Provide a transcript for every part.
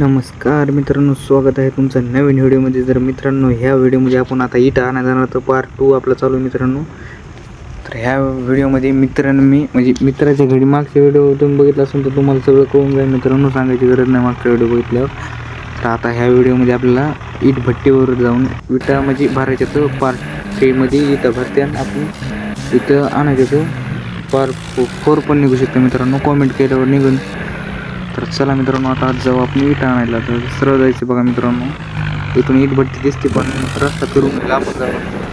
नमस्कार मित्रांनो, स्वागत आहे तुमचं नवीन व्हिडिओमध्ये. जर मित्रांनो ह्या व्हिडिओमध्ये आपण आता इटा आणायला जाणार तर पार्ट 2 आपला चालू आहे मित्रांनो. तर ह्या व्हिडिओमध्ये मित्रांनो मी म्हणजे मित्राच्या घरी मागच्या व्हिडिओ तुम्ही बघितला असेल तर तुम्हाला सगळं कळून जाईल मित्रांनो, सांगायची गरज नाही मागचा व्हिडिओ बघितल्यावर. तर आता ह्या व्हिडिओमध्ये आपल्याला इट भट्टीवर जाऊन विटा म्हणजे भरायच्या तर पार्ट 3 मध्ये इटा भरते आणि आपण इथं आणायचं तर पार्ट 4 पण निघू शकतं मित्रांनो, कॉमेंट केल्यावर निघून. तर चला मित्रांनो, आता आज जाऊ आपण इटा आणायला. तर सरळ जायचं बघा मित्रांनो, इथून इट भट्टी दिसते पण रस्ता फिरून लांबून जावं.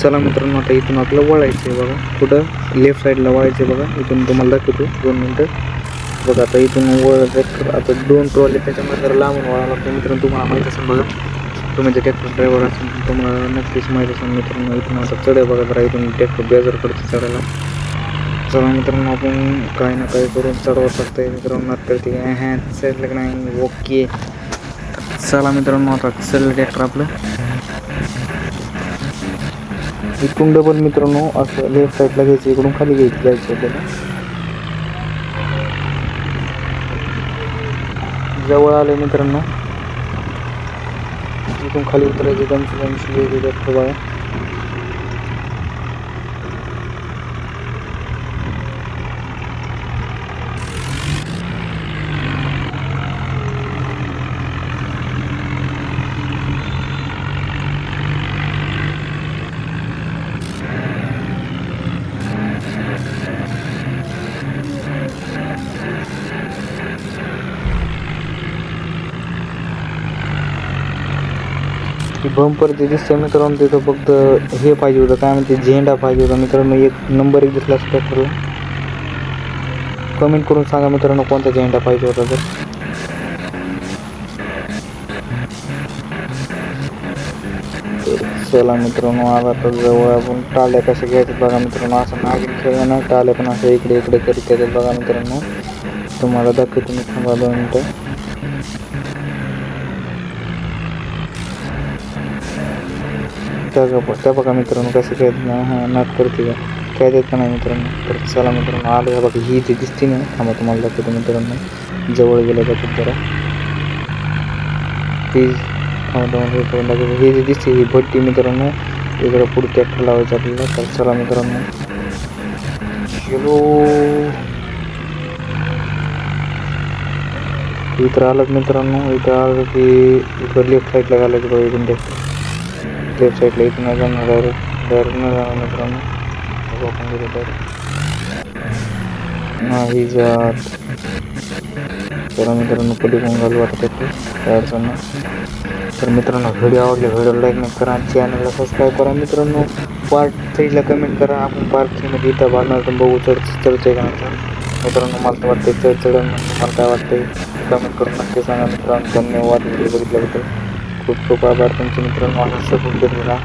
चला मित्रांनो, आता इथून आपलं वळायचं आहे बघा. कुठं लेफ्ट साईडला वळायचं आहे बघा. इथून तुम्हाला दाखवतो 2 मिनटं बघा. आता इथून वळायचं, आता 2 ट्रॉली त्याच्यामध्ये जरा लांबून वळायला लागतं मित्रांनो. तुम्हाला माहीत असेल बघा, तुम्ही जर ट्रॅक्टर ड्रायव्हर असेल तुम्हाला नक्कीच माहीत असेल मित्रांनो. इथून आता चढ बघा जरा, इथून ट्रॅक्टर बेजार करते चढायला. चला मित्रांनो, आपण काही ना काही करून चढवत लागतंय मित्रांनो. नात करते ह्या चढलं की नाही. ओके, चला मित्रांनो, आता चढलं ट्रॅक्टर आपलं. इकडून डबल मित्रांनो असं लेफ्ट साईडला घ्यायचं, इकडून खाली घ्यायचं जायचं आपल्याला. जवळ आले मित्रांनो, इथून खाली उतरायचं. दमशी घ्यायची बघा. बंपर जे दिसतं मित्रांनो, तिथं फक्त हे पाहिजे होतं, काय म्हणते, झेंडा पाहिजे होता मित्रांनो. 1 नंबर 1 दिसला ट्रॅक्टरला. कमेंट करून सांगा मित्रांनो कोणता झेंडा पाहिजे होता. तर चला मित्रांनो, आता तर जवळ आपण टाळ्या कशा घ्यायचं बघा मित्रांनो. असं नागिन खेळलं ना, टाळ्या पण असं इकडे इकडे करीत येतात बघा मित्रांनो. तुम्हाला दाखवतो मी, थांबा 2 मिनटं. त्या बघा मित्रांनो कसं काय नाट करते का, काय देत का नाही मित्रांनो. तर चला मित्रांनो, आलं बघा. ही जे दिसते ना, थांबा तुम्हाला दाखवतो मित्रांनो. जवळ गेलं जातात जरा, ती हे करून दाखवतो. हे जे दिसते ही भट्टी मित्रांनो, इकडं पुढे ट्रॅक्टर लावायचं आपल्याला. तर चला मित्रांनो, चलो. इथं आलं मित्रांनो, इथं आलं की इकडं लेफ्ट साईडला घालायचं बघा. इकडून लेफ्ट साईडला इथून नाही जाणार, डायरेक्ट नाही जाणार मित्रांनो. आपण गेलो डायरेक्ट नाही जात. चला मित्रांनो, कधी कोण घालू आता ट्रॅक्टर, काय अडचण नाही. तर मित्रांनो, व्हिडिओ आवडले व्हिडिओला लाईक नाही करा, चॅनलला सबस्क्राईब करा मित्रांनो. पार्ट 3ला कमेंट करा, आपण पार्ट 3 मध्ये इथं बांधणार तर बघू चढचं का नाही. मित्रांनो, मला तर वाटतं चढण, मला काय वाटतंय कमेंट करून नक्की सांगा मित्रांनो. धन्यवाद व्हिडिओ बघितल्याबद्दल. खूप खूप आभार तुमचे मित्रांनो, असा सपोर्ट केलेला.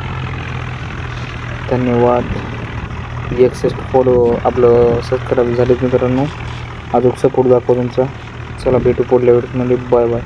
धन्यवाद. 61 फॉलो आपलं सबस्क्राईब झालेत मित्रांनो. अजून सपोर्ट दाखवा तुमचा. चला भेटू पुढल्या व्हिडिओमध्ये. Bye bye.